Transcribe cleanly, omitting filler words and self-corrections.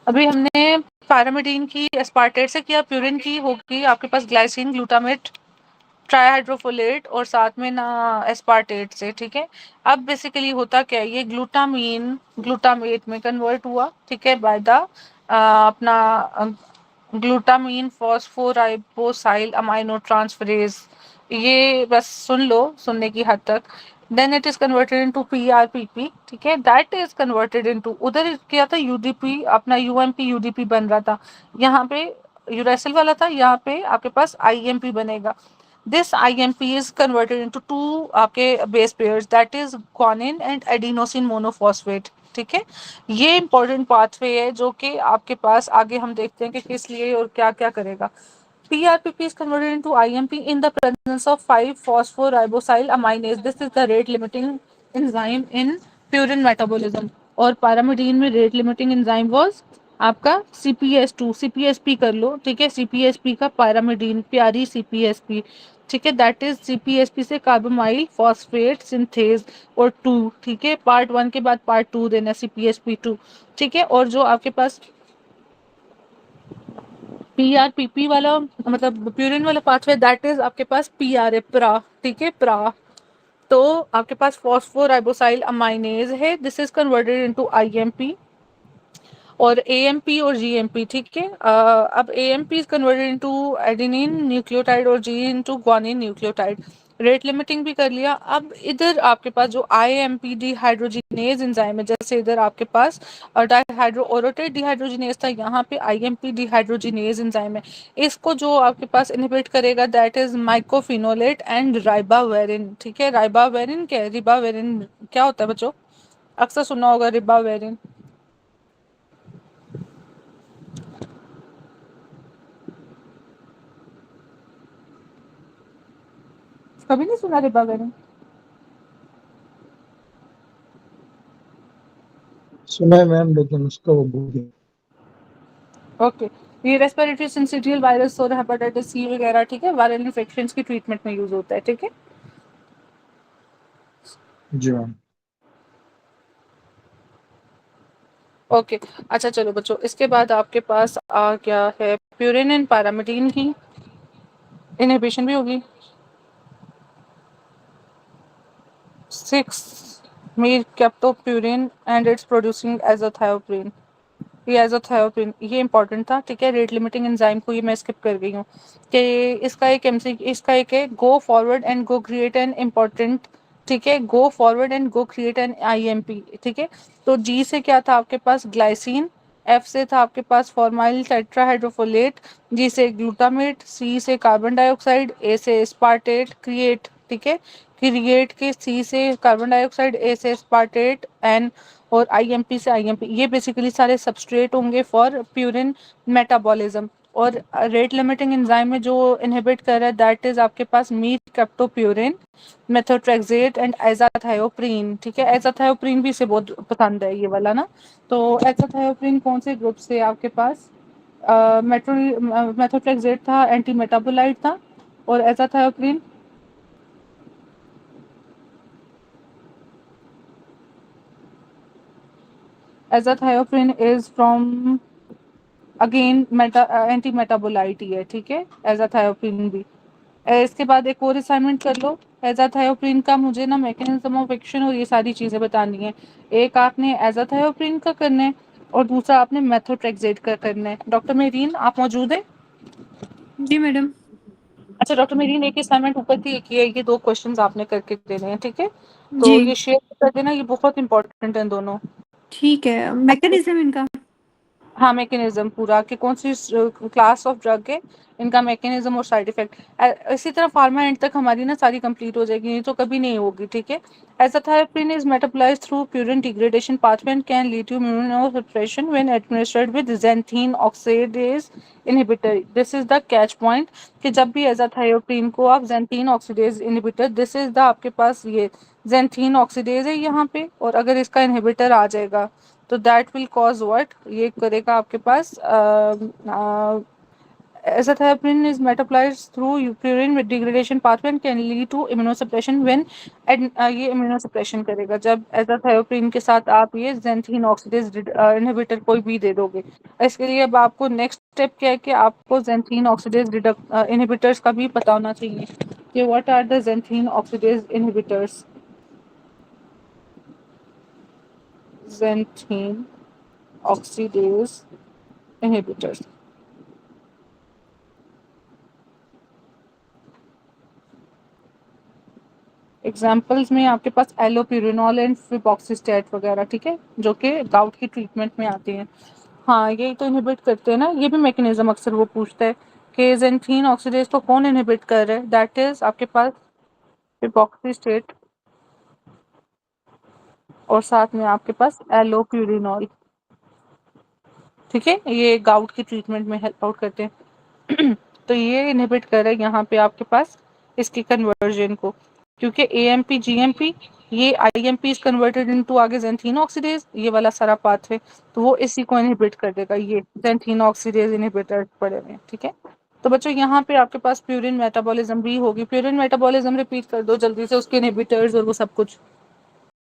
अभी हमने पैरामिडीन की एस्पार्टेट से किया, प्यूरिन की होगी आपके पास ग्लाइसिन, ग्लूटामेट, ट्राईहाइड्रोफोलेट और साथ में ना एस्पार्टेट से, ठीक है। अब बेसिकली होता क्या है, ये ग्लूटामीन ग्लूटामेट में कन्वर्ट हुआ, ठीक है, बाय द अपना ग्लूटामीन फॉस्फोराइबोसाइल अमाइनो ट्रांसफरेज। ये बस सुन लो, सुनने की हद तक। Then it is converted into PRPP, ठीक है, दैट इज कन्वर्टेड इनटू, उधर क्या था यूडीपी, अपना यूएमपी यूडीपी बन रहा था, यहाँ पे यूरेसिल वाला था, यहाँ पे आपके पास आईएमपी बनेगा। This IMP is converted into two आपके base pairs, that is guanine and adenosine monophosphate, ठीक है। ये इंपॉर्टेंट पाथवे है जो कि आपके पास आगे हम देखते हैं कि किस लिए और क्या क्या करेगा। PRPP is converted into IMP in the presence of 5-phosphoribosyl aminase. This is the rate limiting enzyme in purine metabolism. और pyrimidine में rate limiting enzyme was आपका CPS2, CPSP कर लो, ठीक है, CPSP का pyrimidine, प्यारी CPSP, ठीक है, दैट इज CPSP से कार्बोमाइल फॉस्फेट सिंथेज और 2, ठीक है, पार्ट 1 के बाद पार्ट 2 देना CPSP2, ठीक है। और जो आपके पास PRPP वाला मतलब प्यूरिन वाला पाथवे, दैट इज आपके पास PRA प्रा, ठीक है, प्रा। तो आपके पास फॉस्फोराइबोसाइल अमाइनेज है, this is converted into IMP और एएमपी और जीएमपी, ठीक है। अब AMP is converted into adenine nucleotide और G into guanine nucleotide. Rate limiting भी कर लिया। अब इधर आपके पास जो आईएमपी डिहाइड्रोजिनेज एंजाइम है, जैसे इधर आपके पास डाइहाइड्रो ओरोटेट डिहाइड्रोजिनेज था, यहाँ पे आईएमपी डिहाइड्रोजिनेज एंजाइम है। इसको जो आपके पास इनहिबिट करेगा दैट इज माइकोफिनोलेट एंड राइबावेरिन, ठीक है। राइबावेरिन क्या है, रिबावेरिन क्या होता है बच्चों, अक्सर सुना होगा रिबावेरिन। कभी नहीं सुना रिबावेरिन? सुना है मैम, लेकिन उसका वो भूल गया। ओके, ये रेस्पिरेटरी सिंसिटियल वायरस और हेपेटाइटिस सी वगैरह, ठीक है, वायरल इन्फेक्शंस की ट्रीटमेंट में यूज होता है, ठीक है। जी मैम। ओके, अच्छा चलो बच्चों, इसके बाद आपके पास आ क्या है, प्यूरिन एंड पैरामिडीन की इनहिबिशन भी होगी। 6 मीरकैप्टोप्यूरिन एंड इट्स प्रोड्यूसिंग एज़ोथायोप्रिन, ये एज़ोथायोप्रिन ये इंपॉर्टेंट था, ठीक है। रेट लिमिटिंग एंजाइम को ये मैं स्किप कर गई हूँ कि इसका एक एमसी, इसका एक है go forward and go create an important, ठीक है, go forward and go create an IMP, ठीक है। तो जी से क्या था आपके पास ग्लाइसिन, एफ से था आपके पास फॉर्माइल टेट्राहाइड्रोफोलेट, जी से ग्लूटामेट, सी से कार्बन डाइऑक्साइड, ए से स्पार्टेट, क्रिएट, ठीक है, क्रिएट के सी से कार्बन डाइऑक्साइड, ए से स्पार्टेट, एन और आईएमपी से आईएमपी, ये बेसिकली सारे सबस्ट्रेट होंगे फॉर प्यूरिन मेटाबॉलिज्म। और रेट लिमिटिंग एंजाइम में जो इनहिबिट कर रहा है दैट इज आपके पास मीथकैप्टोप्यूरिन, मेथोट्रेक्सेट एंड एजाथायोप्रीन, ठीक है। एजाथायोप्रीन भी इसे बहुत पसंद है ये वाला ना। तो एजाथायोप्रीन कौन से ग्रुप से आपके पास मेट्रो मेथोट्रेक्सेट था, एंटी मेटाबोलाइट था, और azathioprine azathioprine is from again anti metabolite ही है, ठीक है, एजाथायोप्रीन भी। इसके बाद एक और असाइनमेंट कर लो, एजाथायोप्रीन का मुझे ना मैकेनिज्म ऑफ एक्शन और ये सारी चीज़ें बतानी है। एक आपने एजाथायोप्रीन का करना है और दूसरा आपने मेथोट्रेक्सेट का करना है। डॉक्टर मेरीन आप मौजूद है? जी मैडम। अच्छा डॉक्टर मेरीन, एक असाइनमेंट ऊपर की एक ये 2 क्वेश्चंस आपने करके देने हैं, ठीक है। तो जी ये शेयर कर देना, ये बहुत इंपॉर्टेंट है दोनों। ठीक है, मैकेनिज्म इनका। हाँ, मैकेनिज्म पूरा कि कौन सी क्लास ऑफ ड्रग है, इनका मैकेनिज्म और साइड इफेक्ट। इसी तरह फार्मा एंड तक हमारी ना सारी कंप्लीट हो जाएगी, नहीं तो कभी नहीं होगी, ठीक है। Azathioprine is metabolized through purine degradation pathway and can lead to immunosuppression when administered with xanthine oxidase inhibitor. This is the catch point कि जब भी एजाथायोप्रिन को आप xanthine oxidase inhibitor, this is the आपके पास ये ज़ैंथीन ऑक्सीडेज है यहाँ पे, और अगर इसका इनहिबिटर आ जाएगा तो दैट विल कॉज व्हाट, ये करेगा आपके पास azathioprine is metabolized through purine degradation pathway and can lead to immunosuppression when ये immunosuppression करेगा जब azathioprine के साथ आप ये xanthine oxidase inhibitor कोई भी दे दोगे। इसके लिए अब आपको नेक्स्ट स्टेप क्या है कि आपको xanthine oxidase inhibitors का भी पता होना चाहिए कि what are the xanthine oxidase inhibitors। xanthine oxidase inhibitors examples में आपके पास एलोप्यूरिनॉल एंड फिबॉक्सिस्टेट वगैरह, ठीक है, जो कि गाउट की ट्रीटमेंट में आती हैं। हाँ, ये तो इनहिबिट करते हैं ना, ये भी मैकेनिज्म अक्सर वो पूछता है कि xanthine ऑक्सीडेज को कौन इनहिबिट कर रहा है। दैट इज आपके पास फिबॉक्सिस्टेट और साथ में आपके पास एलोप्यूरिनॉल, ठीक है, ये गाउट की ट्रीटमेंट में हेल्प आउट करते हैं। तो ये इनहिबिट कर रहा है यहाँ पे आपके पास इसकी कन्वर्जन को, क्योंकि AMP GMP ये IMP इज कन्वर्टेड इनटू आगे xanthine ऑक्सीडेज, ये वाला सारा पाथवे, तो वो इसी को इनहिबिट कर देगा। ये xanthine ऑक्सीडेज इनहिबिटर पड़े हुए हैं, ठीक है। तो बच्चों यहाँ पे आपके पास प्यूरिन मेटाबॉलिज्म भी होगी। प्यूरिन मेटाबॉलिज्म रिपीट कर दो जल्दी से, उसके इनहिबिटर्स और वो सब कुछ।